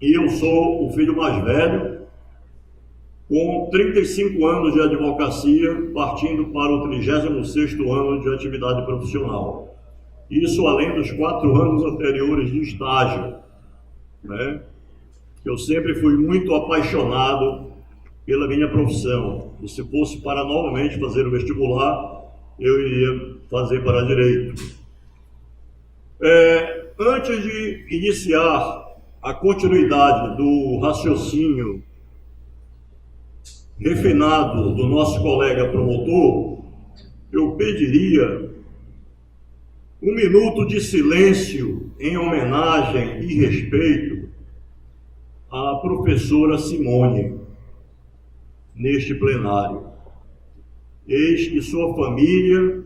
e eu sou o filho mais velho, com 35 anos de advocacia, partindo para o 36º ano de atividade profissional. Isso além dos 4 anos anteriores de estágio, né? Eu sempre fui muito apaixonado pela minha profissão, e se fosse para novamente fazer o vestibular, eu iria fazer para direito. Antes de iniciar a continuidade do raciocínio refinado do nosso colega promotor, eu pediria 1 minuto de silêncio em homenagem e respeito à professora Simone neste plenário. Eis que sua família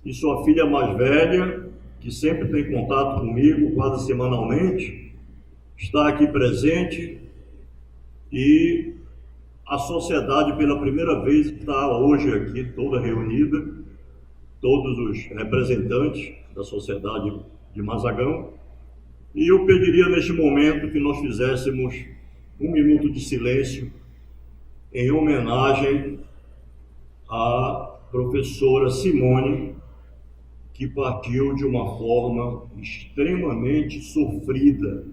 e sua filha mais velha, que sempre tem contato comigo quase semanalmente, está aqui presente, e a sociedade pela primeira vez está hoje aqui toda reunida, todos os representantes da sociedade de Mazagão, e eu pediria neste momento que nós fizéssemos 1 minuto de silêncio em homenagem à professora Simone, que partiu de uma forma extremamente sofrida,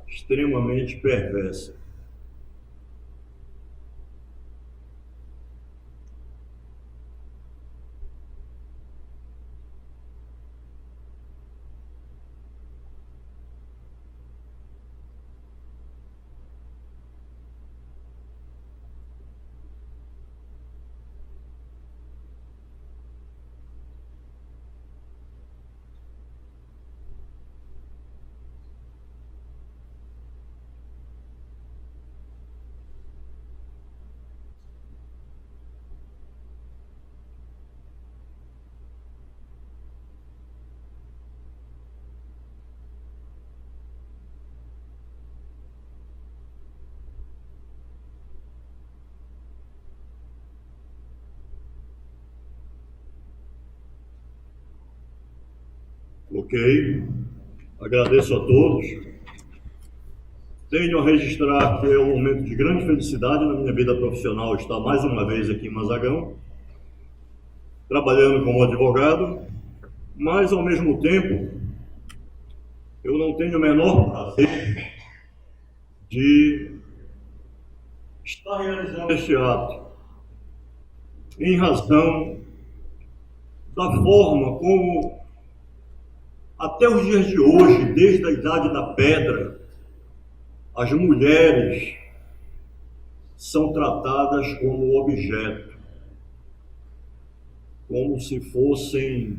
extremamente perversa. Ok, agradeço a todos. Tenho a registrar que é um momento de grande felicidade na minha vida profissional estar mais uma vez aqui em Mazagão, trabalhando como advogado, mas ao mesmo tempo eu não tenho o menor prazer de estar realizando este ato, em razão da forma como até os dias de hoje, desde a Idade da Pedra, as mulheres são tratadas como objeto, como se fossem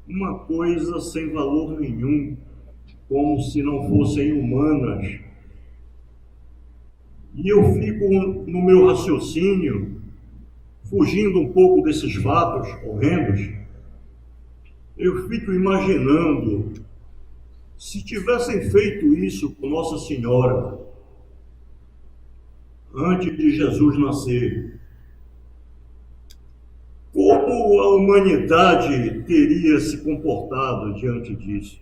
uma coisa sem valor nenhum, como se não fossem humanas. E eu fico no meu raciocínio, fugindo um pouco desses fatos horrendos, eu fico imaginando, se tivessem feito isso com Nossa Senhora, antes de Jesus nascer, como a humanidade teria se comportado diante disso?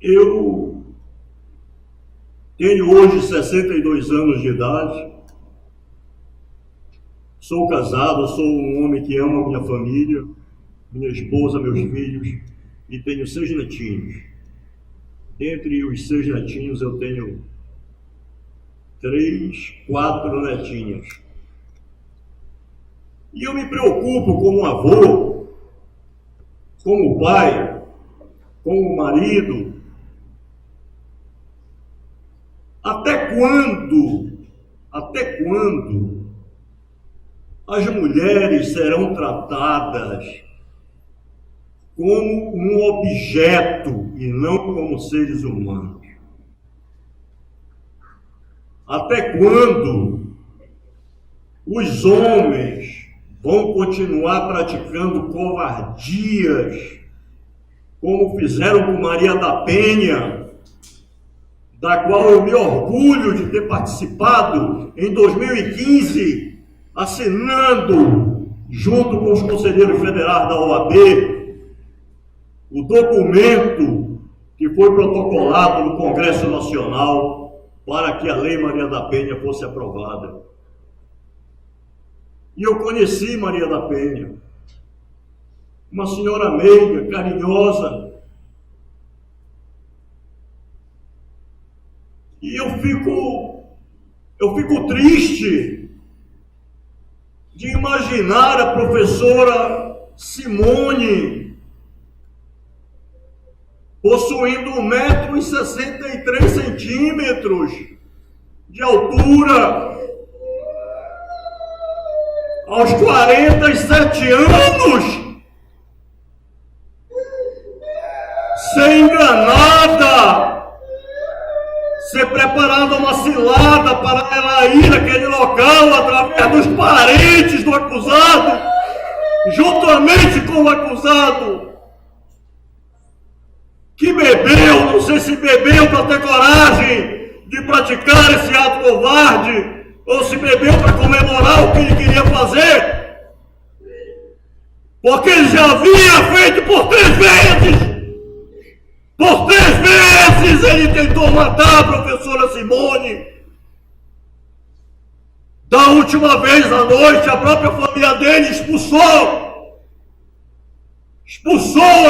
Eu tenho hoje 62 anos de idade, sou casado, sou um homem que ama minha família, minha esposa, meus filhos, e tenho 6 netinhos. Dentre os 6 netinhos eu tenho 4 netinhas. E eu me preocupo como avô, como pai, como marido. Até quando as mulheres serão tratadas como um objeto e não como seres humanos? Até quando os homens vão continuar praticando covardias, como fizeram com Maria da Penha, da qual eu me orgulho de ter participado em 2015, assinando, junto com os conselheiros federais da OAB, o documento que foi protocolado no Congresso Nacional para que a Lei Maria da Penha fosse aprovada. E eu conheci Maria da Penha, uma senhora meiga, carinhosa. E eu fico triste de imaginar a professora Simone possuindo 1,63 m de altura, aos 47 anos, ser enganada, ser preparada uma cilada para ela ir naquele local através dos parentes do acusado, juntamente com o acusado, que bebeu, não sei se bebeu para ter coragem de praticar esse ato covarde, ou se bebeu para comemorar o que ele queria fazer, porque ele já havia feito por 3 vezes. Por 3 vezes ele tentou matar a professora Simone. Da última vez à noite, a própria família dele expulsou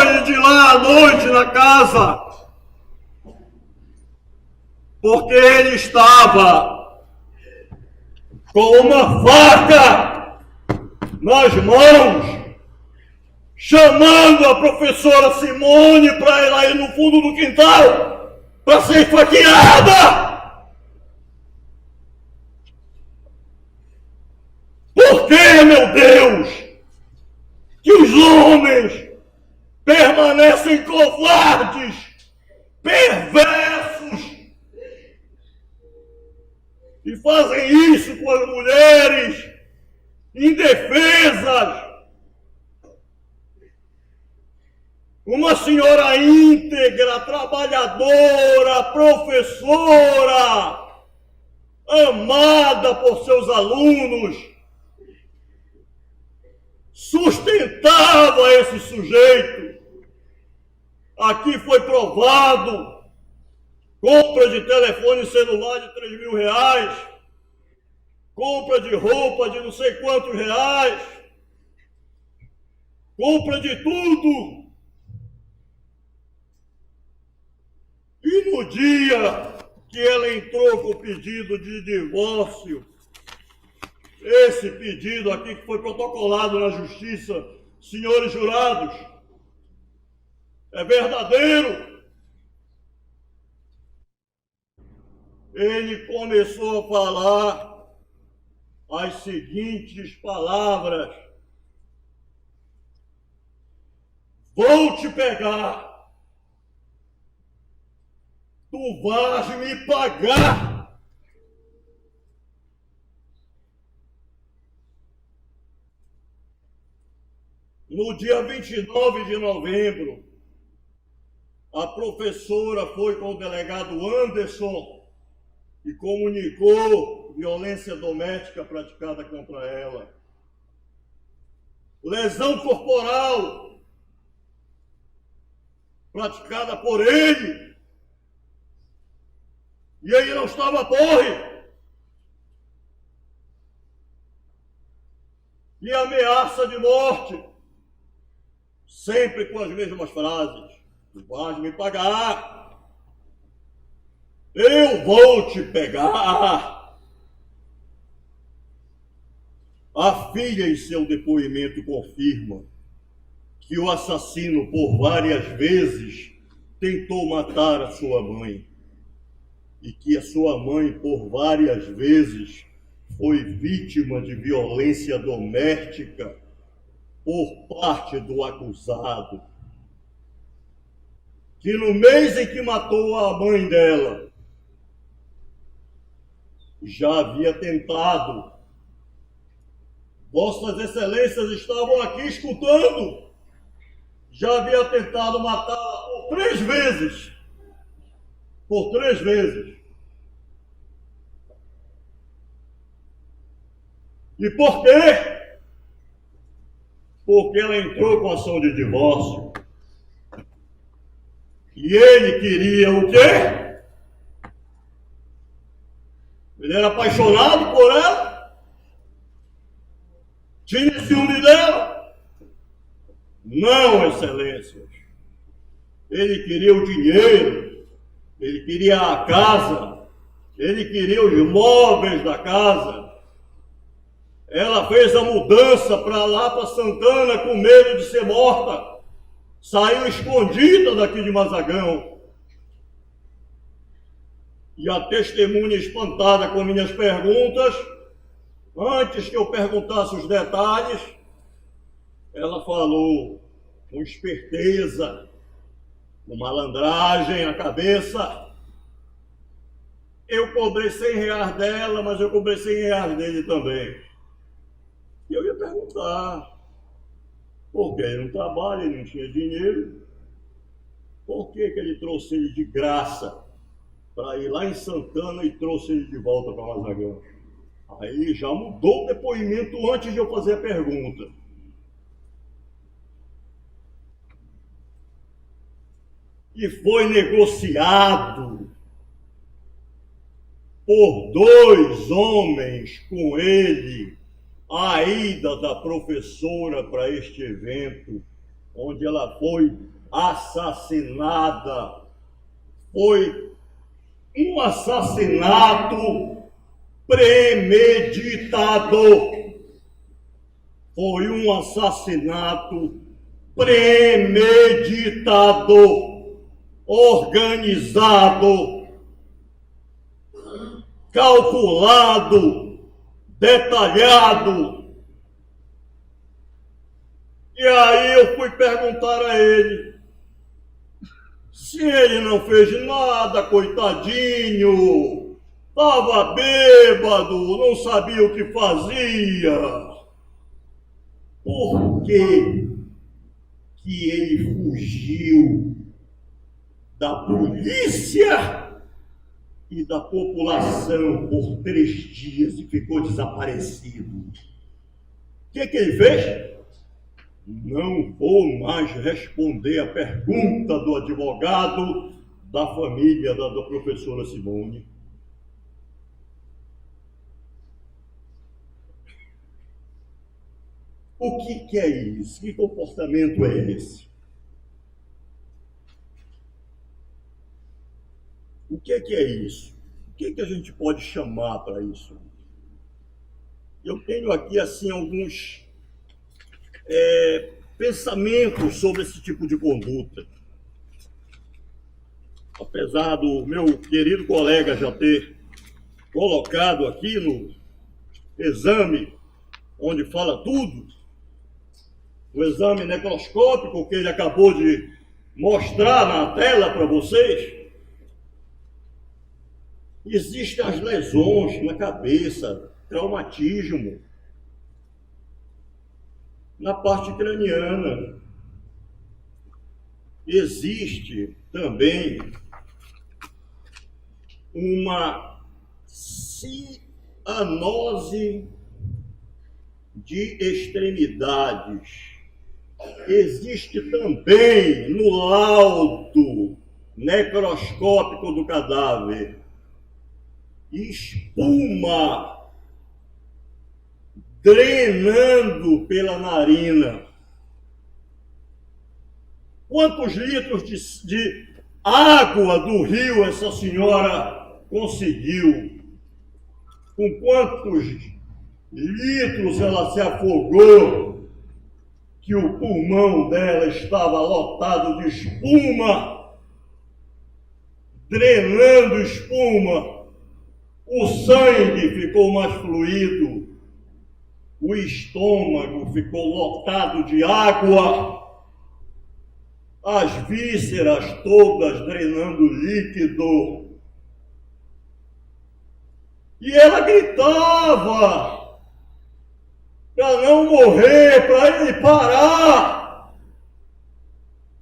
ele de lá à noite na casa, porque ele estava com uma faca nas mãos, chamando a professora Simone para ela ir no fundo do quintal para ser esfaqueada. Por que, meu Deus, que os homens permanecem covardes, perversos, e fazem isso com as mulheres indefesas? Uma senhora íntegra, trabalhadora, professora, amada por seus alunos, sustentava esse sujeito. Aqui foi provado compra de telefone celular de R$3.000, compra de roupa de não sei quantos reais, compra de tudo. E no dia que ela entrou com o pedido de divórcio, esse pedido aqui que foi protocolado na justiça, senhores jurados, é verdadeiro. Ele começou a falar as seguintes palavras: vou te pegar. Tu vais me pagar. No dia 29 de novembro, a professora foi com o delegado Anderson e comunicou violência doméstica praticada contra ela. Lesão corporal praticada por ele. E ele não estava porre. E ameaça de morte, sempre com as mesmas frases: tu vais me pagar, eu vou te pegar. A filha, em seu depoimento, confirma que o assassino, por várias vezes, tentou matar a sua mãe, e que a sua mãe, por várias vezes, foi vítima de violência doméstica por parte do acusado, que no mês em que matou a mãe dela, já havia tentado. Vossas Excelências estavam aqui escutando. Já havia tentado matá-la por 3 vezes. Por 3 vezes. E por quê? Porque ela entrou com ação de divórcio. E ele queria o quê? Ele era apaixonado por ela? Tinha ciúme dela? Não, excelências. Ele queria o dinheiro, ele queria a casa, ele queria os móveis da casa. Ela fez a mudança para lá, para Santana, com medo de ser morta. Saiu escondida daqui de Mazagão. E a testemunha, espantada com minhas perguntas, antes que eu perguntasse os detalhes, ela falou com esperteza, com malandragem na cabeça: eu cobrei R$100 dela, mas eu cobrei R$100 dele também. E eu ia perguntar, porque ele não trabalha, ele não tinha dinheiro, por que ele trouxe ele de graça para ir lá em Santana e trouxe ele de volta para Mazagão? Aí já mudou o depoimento antes de eu fazer a pergunta. E foi negociado por 2 homens com ele a ida da professora para este evento, onde ela foi assassinada. Foi um assassinato premeditado. Foi um assassinato premeditado, organizado, calculado, detalhado. E aí eu fui perguntar a ele se ele não fez nada, coitadinho, estava bêbado, não sabia o que fazia. Por que ele fugiu da polícia e da população por 3 dias e ficou desaparecido? O que ele fez? Não vou mais responder a pergunta do advogado da família da professora Simone. O que é isso? Que comportamento é esse? O que é isso? O que a gente pode chamar para isso? Eu tenho aqui, assim, alguns pensamentos sobre esse tipo de conduta. Apesar do meu querido colega já ter colocado aqui no exame, onde fala tudo, o exame necroscópico que ele acabou de mostrar na tela para vocês, existem as lesões na cabeça, traumatismo, na parte craniana. Existe também uma cianose de extremidades. Existe também no laudo necroscópico do cadáver espuma drenando pela narina. Quantos litros de água do rio essa senhora conseguiu? Com quantos litros ela se afogou, que o pulmão dela estava lotado de espuma, drenando espuma? O sangue ficou mais fluido, o estômago ficou lotado de água, as vísceras todas drenando líquido. E ela gritava para não morrer, para ele parar.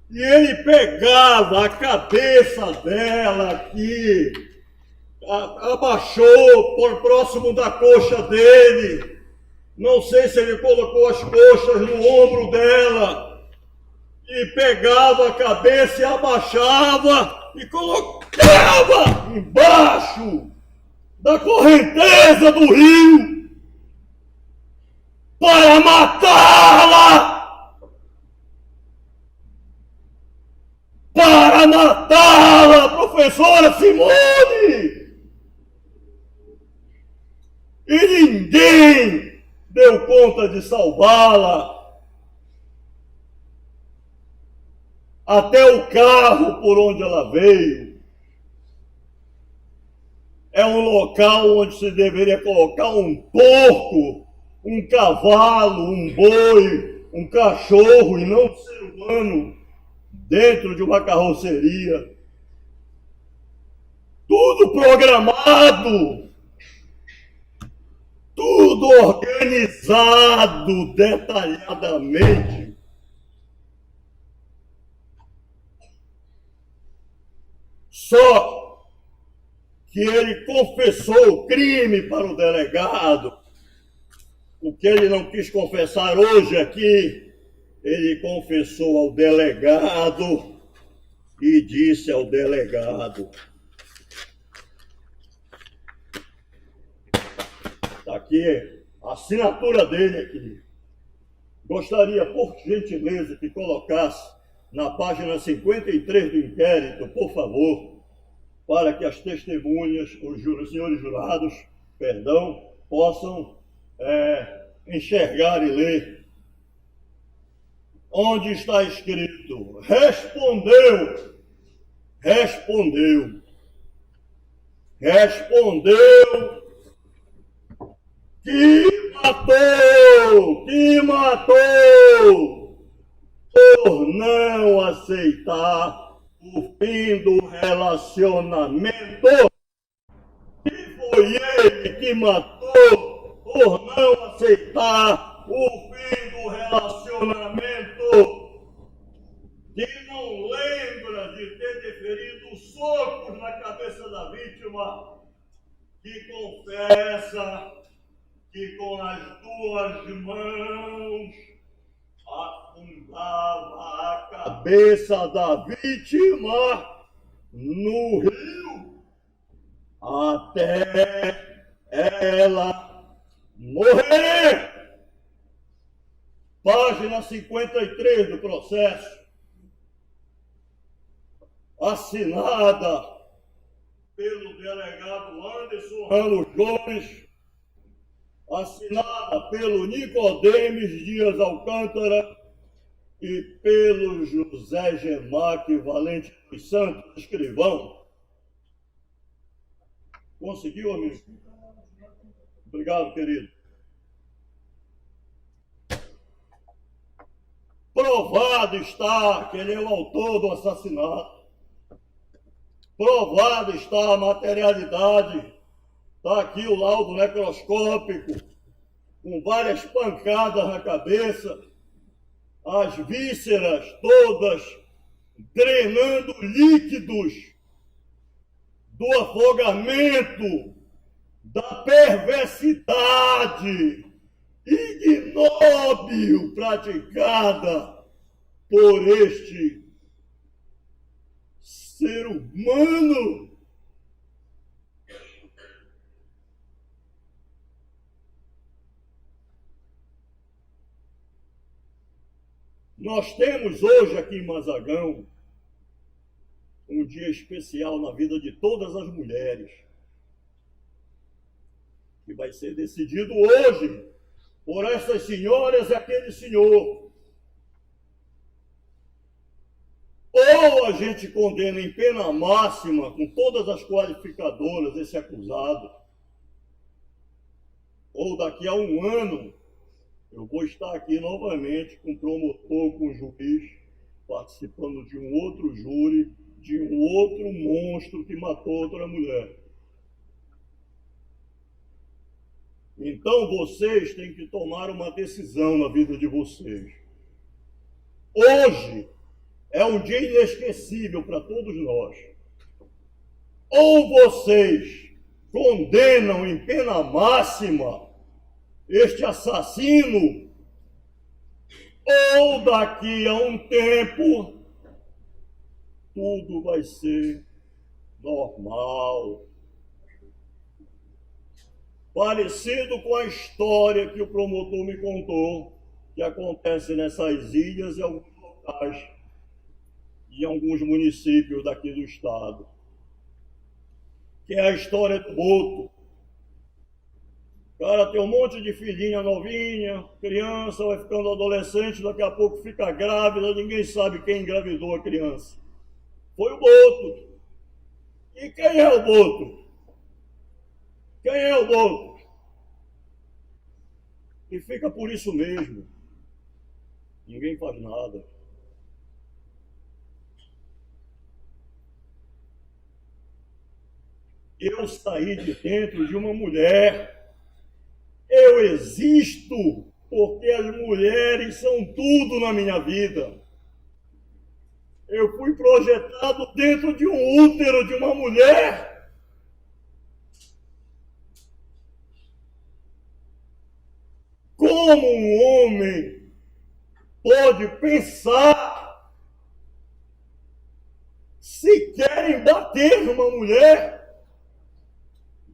E ele pegava a cabeça dela aqui, abaixou por próximo da coxa dele. Não sei se ele colocou as coxas no ombro dela. e pegava a cabeça e abaixava e colocava embaixo da correnteza do rio para matá-la! Para matá-la, professora Simone! E ninguém deu conta de salvá-la. Até o carro por onde ela veio é um local onde se deveria colocar um porco, um cavalo, um boi, um cachorro e não um ser humano dentro de uma carroceria. Tudo programado, tudo organizado detalhadamente. Só que ele confessou o crime para o delegado. O que ele não quis confessar hoje aqui, ele confessou ao delegado e disse ao delegado: está aqui a assinatura dele aqui. Gostaria, por gentileza, que colocasse na página 53 do inquérito, por favor, para que as testemunhas, os senhores jurados, possam enxergar e ler. Onde está escrito: respondeu que matou por não aceitar o fim do relacionamento. E foi ele que matou por não aceitar o fim do relacionamento. Que não lembra de ter deferido socos na cabeça da vítima, que confessa que com as duas mãos afundava a cabeça da vítima no rio até ela morrer. Página 53 do processo, assinada pelo delegado Anderson Ramos Gomes, assinada pelo Nicodemes Dias Alcântara e pelo José Gemac Valente dos Santos, escrivão. Conseguiu, amigo? Obrigado, querido. Provado está que ele é o autor do assassinato. Provado está a materialidade. Está aqui o laudo necroscópico, com várias pancadas na cabeça, as vísceras todas drenando líquidos do afogamento, da perversidade ignóbil praticada por este ser humano. Nós temos hoje aqui em Mazagão um dia especial na vida de todas as mulheres, que vai ser decidido hoje por essas senhoras e aquele senhor. Ou a gente condena em pena máxima, com todas as qualificadoras, esse acusado, ou daqui a um ano eu vou estar aqui novamente com o promotor, com o juiz, participando de um outro júri, de um outro monstro que matou outra mulher. Então vocês têm que tomar uma decisão na vida de vocês. Hoje é um dia inesquecível para todos nós. Ou vocês condenam em pena máxima este assassino ou daqui a um tempo tudo vai ser normal. Parecido com a história que o promotor me contou, que acontece nessas ilhas e alguns locais, em alguns municípios daqui do estado, que é a história do boto. O cara tem um monte de filhinha novinha, criança, vai ficando adolescente, daqui a pouco fica grávida, ninguém sabe quem engravidou a criança. Foi o boto. E quem é o boto? Quem é o boto? E fica por isso mesmo. Ninguém faz nada. Eu saí de dentro de uma mulher. Eu existo porque as mulheres são tudo na minha vida. Eu fui projetado dentro de um útero de uma mulher. Como um homem pode pensar se querem bater numa mulher?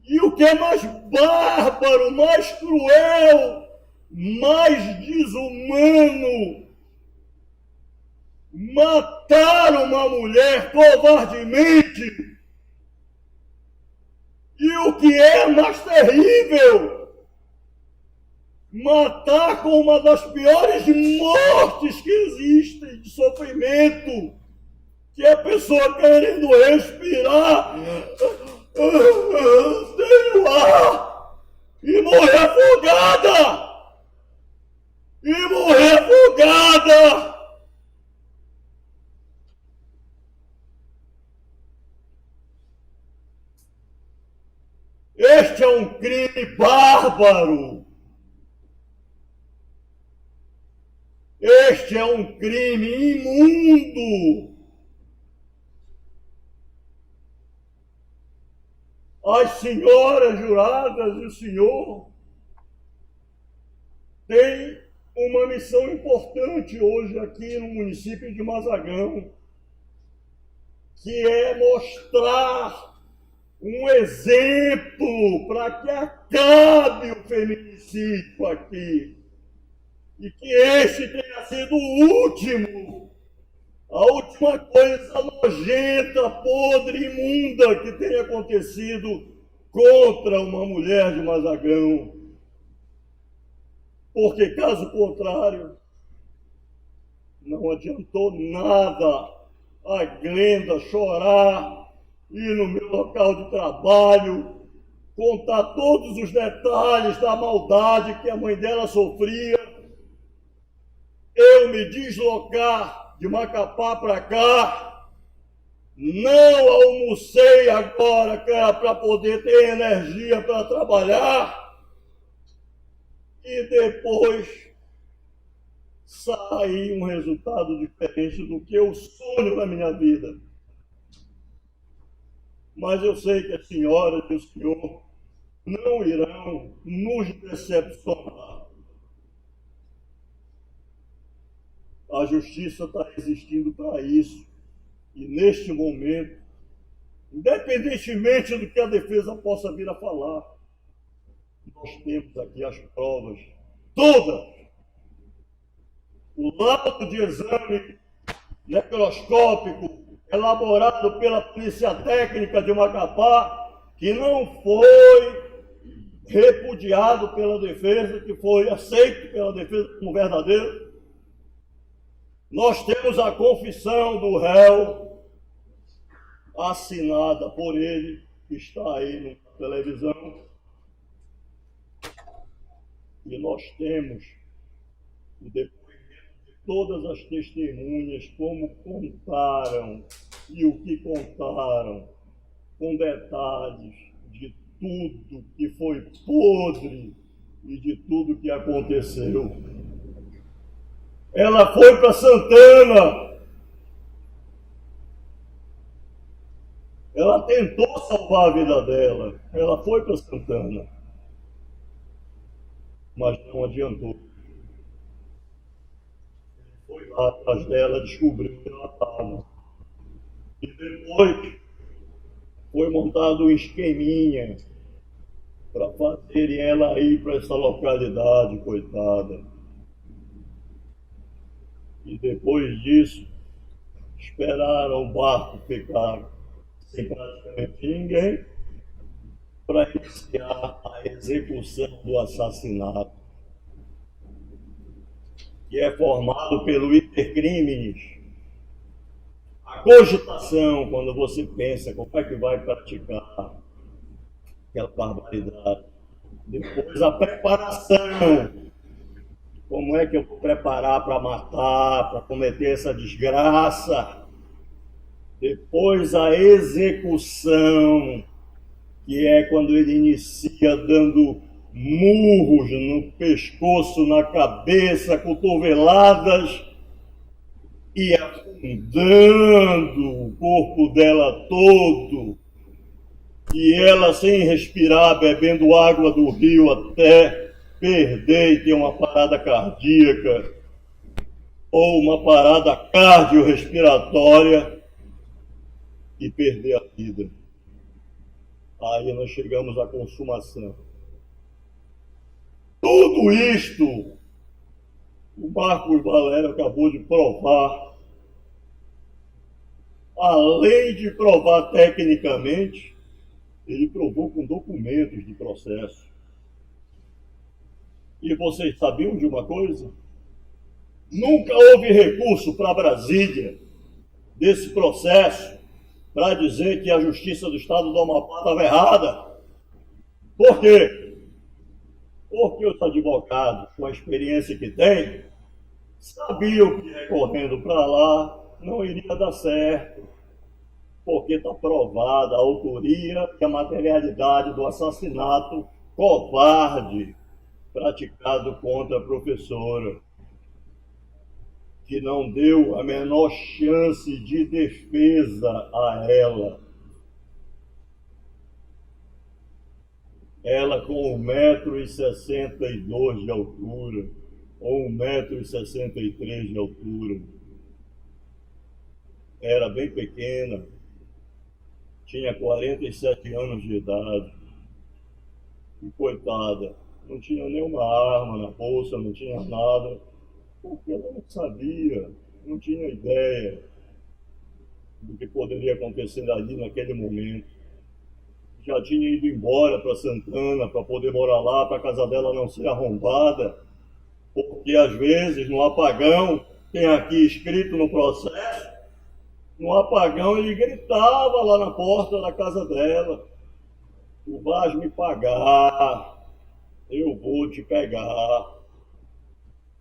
E o que é mais bárbaro, mais cruel, mais desumano, matar uma mulher covardemente. E o que é mais terrível, matar com uma das piores mortes que existem, de sofrimento, que é a pessoa querendo respirar sem o ar e morrer afogada. E morrer afogada. Este é um crime bárbaro. Este é um crime imundo. As senhoras juradas e o senhor têm uma missão importante hoje aqui no município de Mazagão, que é mostrar um exemplo para que acabe o feminicídio aqui. E que este tenha sido o último, a última coisa nojenta, podre, imunda que tenha acontecido contra uma mulher de Mazagão. Porque, caso contrário, não adiantou nada a Glenda chorar, ir no meu local de trabalho, contar todos os detalhes da maldade que a mãe dela sofria, eu me deslocar de Macapá para cá, não almocei agora, cara, para poder ter energia para trabalhar, e depois sair um resultado diferente do que eu sonho na minha vida. Mas eu sei que a senhora e o senhor não irão nos decepcionar. A justiça está existindo para isso. E neste momento, independentemente do que a defesa possa vir a falar, nós temos aqui as provas todas. O laudo de exame necroscópico elaborado pela Polícia Técnica de Macapá, que não foi repudiado pela defesa, que foi aceito pela defesa como verdadeiro. Nós temos a confissão do réu, assinada por ele, que está aí na televisão. E nós temos o depoimento de todas as testemunhas, como contaram e o que contaram, com detalhes de tudo que foi podre e de tudo que aconteceu. Ela foi para Santana. Ela tentou salvar a vida dela. Ela foi para Santana. Mas não adiantou. lá atrás dela, descobriu que ela estava. E depois foi montado um esqueminha para fazerem ela ir para essa localidade, coitada. E depois disso, esperaram o barco ficar sem praticamente ninguém para iniciar a execução do assassinato, que é formado pelo intercrimes. A cogitação, quando você pensa como é que vai praticar aquela barbaridade. Depois a preparação. Como é que eu vou preparar para matar, para cometer essa desgraça? Depois a execução, que é quando ele inicia dando murros no pescoço, na cabeça, cotoveladas e afundando o corpo dela todo. E ela, sem respirar, bebendo água do rio até perder e ter uma parada cardíaca ou uma parada cardiorrespiratória e perder a vida. Aí nós chegamos à consumação. Tudo isto o Marcos Valério acabou de provar. Além de provar tecnicamente, ele provou com documentos de processo. E vocês sabiam de uma coisa? Nunca houve recurso para Brasília desse processo para dizer que a Justiça do Estado do Amapá estava errada. Por quê? Porque os advogados, com a experiência que têm, sabiam que recorrendo para lá não iria dar certo, porque está provada a autoria e a materialidade do assassinato covarde praticado contra a professora, que não deu a menor chance de defesa a ela. Ela com 1,62 m de altura, ou 1,63 m de altura. Era bem pequena, tinha 47 anos de idade. E coitada, não tinha nenhuma arma na bolsa, não tinha nada, porque ela não sabia, não tinha ideia do que poderia acontecer ali naquele momento. Já tinha ido embora para Santana para poder morar lá, para a casa dela não ser arrombada, porque às vezes no apagão, tem aqui escrito no processo, no apagão ele gritava lá na porta da casa dela: tu vais me pagar, eu vou te pegar.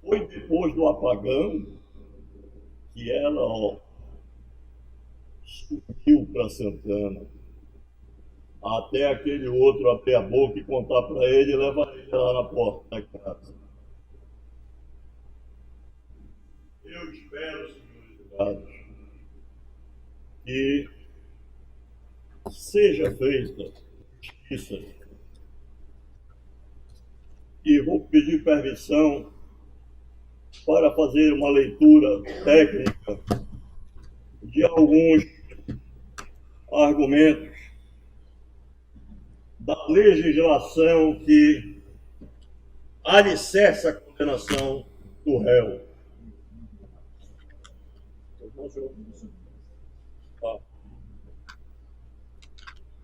Foi depois do apagão que ela subiu para Santana, até aquele outro abrir a boca e contar para ele e levar ele lá na porta da casa. Eu espero, senhores deputados, que seja feita justiça. E vou pedir permissão para fazer uma leitura técnica de alguns argumentos da legislação que alicerça a condenação do réu.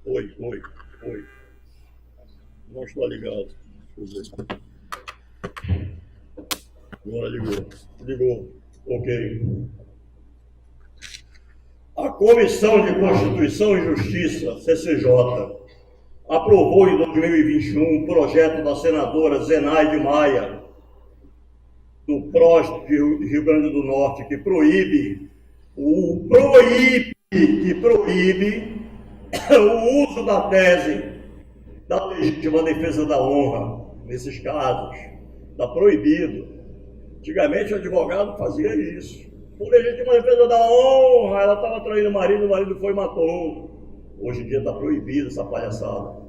Oi. Não está ligado. Agora ligou. Ok. A Comissão de Constituição e Justiça, CCJ, aprovou em 2021 um projeto da senadora Zenaide Maia, do PROS de Rio Grande do Norte, que proíbe o uso da tese da legítima defesa da honra nesses casos. Está proibido. Antigamente o advogado fazia isso. Por legítima defesa da honra, ela estava traindo o marido foi e matou. Hoje em dia está proibido essa palhaçada.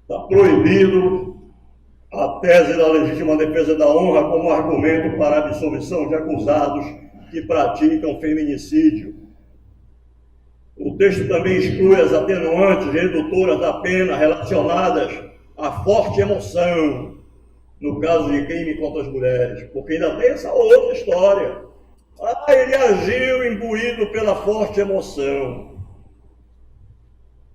Está proibido a a tese da legítima defesa da honra como argumento para a absolvição de acusados que praticam feminicídio. O texto também exclui as atenuantes redutoras da pena relacionadas à forte emoção, no caso de crime contra as mulheres, porque ainda tem essa outra história. Ele agiu imbuído pela forte emoção.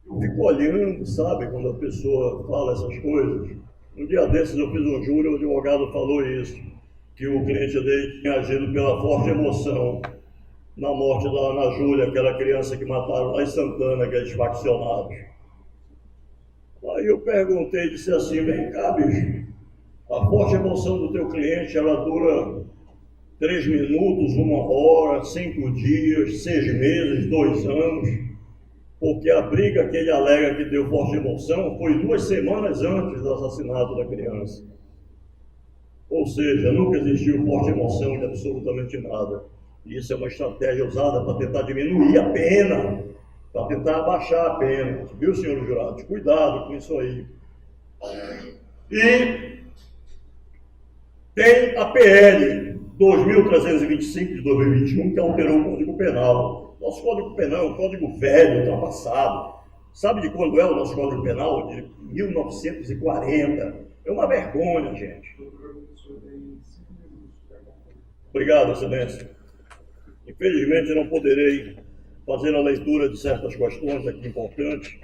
Eu fico olhando, sabe, quando a pessoa fala essas coisas. Um dia desses eu fiz um júri, o advogado falou isso, que o cliente dele tinha agido pela forte emoção na morte da Ana Júlia, aquela criança que mataram lá em Santana, aqueles faccionados. Aí eu perguntei, disse assim, vem cá, bicho, a forte emoção do teu cliente, ela dura 3 minutos, 1 hora, 5 dias, 6 meses, 2 anos, porque a briga que ele alega que deu forte emoção foi 2 semanas antes do assassinato da criança. Ou seja, nunca existiu forte emoção de absolutamente nada. Isso é uma estratégia usada para tentar diminuir a pena, para tentar abaixar a pena. Viu, senhores jurados? Cuidado com isso aí. E tem a PL 2325 de 2021, que alterou o Código Penal. Nosso Código Penal é um código velho, ultrapassado. Sabe de quando é o nosso Código Penal? De 1940. É uma vergonha, gente. Obrigado, excelência. Infelizmente, não poderei fazer a leitura de certas questões aqui importantes,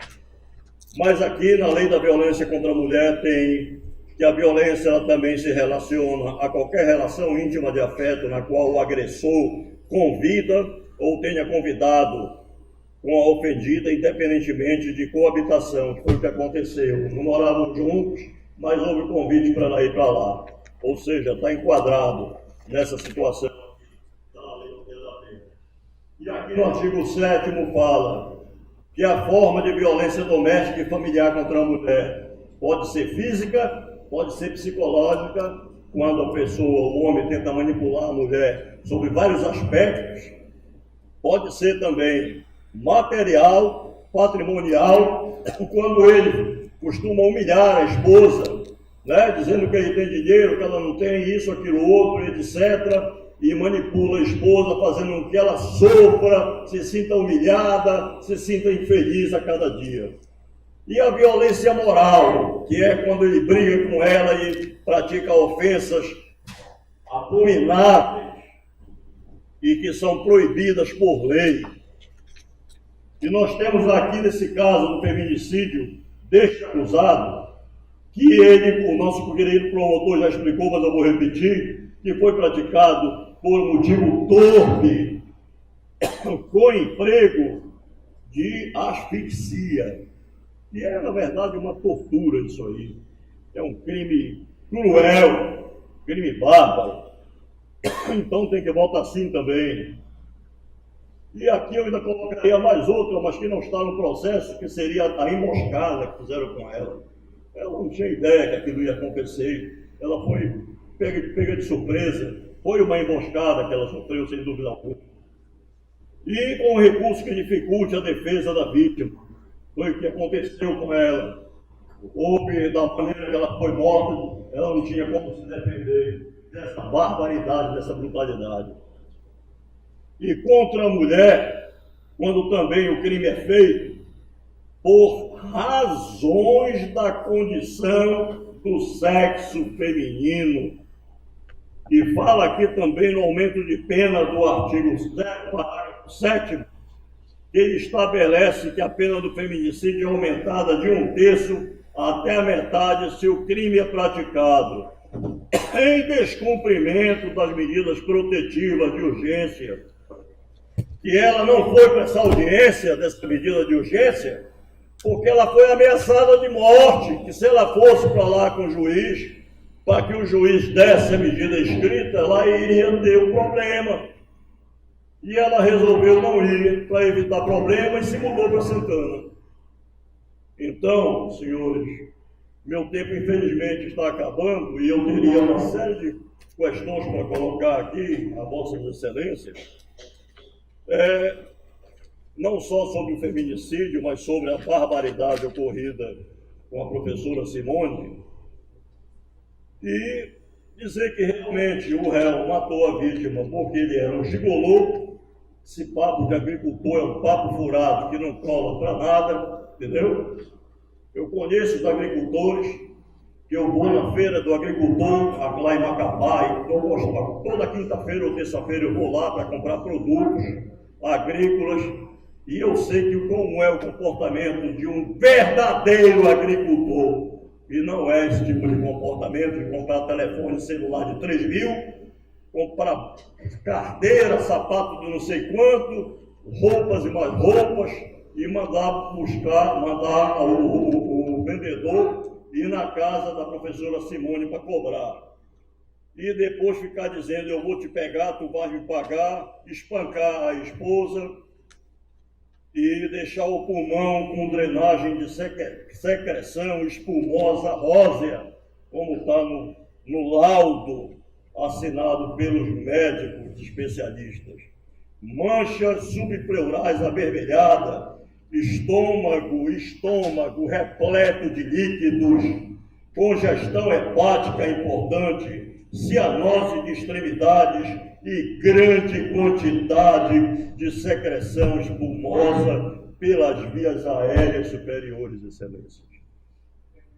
mas aqui na Lei da Violência contra a Mulher tem que a violência ela também se relaciona a qualquer relação íntima de afeto na qual o agressor convida ou tenha convidado com a ofendida, independentemente de coabitação, que foi o que aconteceu. Não moravam juntos, mas houve convite para ela ir para lá. Ou seja, está enquadrado nessa situação. E aqui no artigo 7º fala que a forma de violência doméstica e familiar contra a mulher pode ser física, pode ser psicológica, quando a pessoa, o homem, tenta manipular a mulher sobre vários aspectos, pode ser também material, patrimonial, quando ele costuma humilhar a esposa, né, dizendo que ele tem dinheiro, que ela não tem, isso, aquilo, outro, etc., e manipula a esposa, fazendo com que ela sofra, se sinta humilhada, se sinta infeliz a cada dia. E a violência moral, que é quando ele briga com ela e pratica ofensas abomináveis e que são proibidas por lei. E nós temos aqui, nesse caso do feminicídio deste acusado, que ele, o nosso querido promotor já explicou, mas eu vou repetir, que foi praticado por motivo torpe, com emprego de asfixia. E é, na verdade, uma tortura isso aí. É um crime cruel, crime bárbaro. Então tem que votar assim também. E aqui eu ainda colocaria mais outra, mas que não está no processo, que seria a emboscada que fizeram com ela. Ela não tinha ideia que aquilo ia acontecer. Ela foi pega de surpresa. Foi uma emboscada que ela sofreu, sem dúvida alguma. E com um recurso que dificulte a defesa da vítima. Foi o que aconteceu com ela. Houve, da maneira que ela foi morta, ela não tinha como se defender dessa barbaridade, dessa brutalidade. E contra a mulher, quando também o crime é feito por razões da condição do sexo feminino. E fala aqui também no aumento de pena do artigo 7º, que ele estabelece que a pena do feminicídio é aumentada de 1/3 até a metade se o crime é praticado em descumprimento das medidas protetivas de urgência. E ela não foi para essa audiência dessa medida de urgência porque ela foi ameaçada de morte, que se ela fosse para lá com o juiz, para que o juiz desse a medida escrita, ela iria ter um problema. E ela resolveu não ir para evitar problema e se mudou para Santana. Então, senhores, meu tempo infelizmente está acabando e eu teria uma série de questões para colocar aqui a vossas excelências, não só sobre o feminicídio, mas sobre a barbaridade ocorrida com a professora Simone. e dizer que realmente o réu matou a vítima porque ele era um gigolô. Esse papo de agricultor é um papo furado que não cola para nada, entendeu? Eu conheço os agricultores, que eu vou na feira do agricultor, lá em Macapá, e toda quinta-feira ou terça-feira eu vou lá para comprar produtos agrícolas, e eu sei que como é o comportamento de um verdadeiro agricultor, e não é esse tipo de comportamento de comprar telefone celular de 3 mil, comprar carteira, sapato de não sei quanto, roupas e mais roupas, e mandar o vendedor ir na casa da professora Simone para cobrar. E depois ficar dizendo, eu vou te pegar, tu vais me pagar, espancar a esposa e deixar o pulmão com drenagem de secreção espumosa rósea, como está no laudo assinado pelos médicos especialistas. Manchas subpleurais avermelhadas, estômago repleto de líquidos, congestão hepática importante, cianose de extremidades e grande quantidade de secreção espumosa pelas vias aéreas superiores, excelências.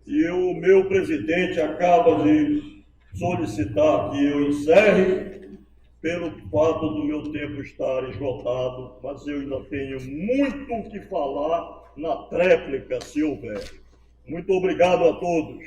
E o meu presidente acaba de solicitar que eu encerre pelo fato do meu tempo estar esgotado, mas eu ainda tenho muito o que falar na tréplica, se houver. Muito obrigado a todos.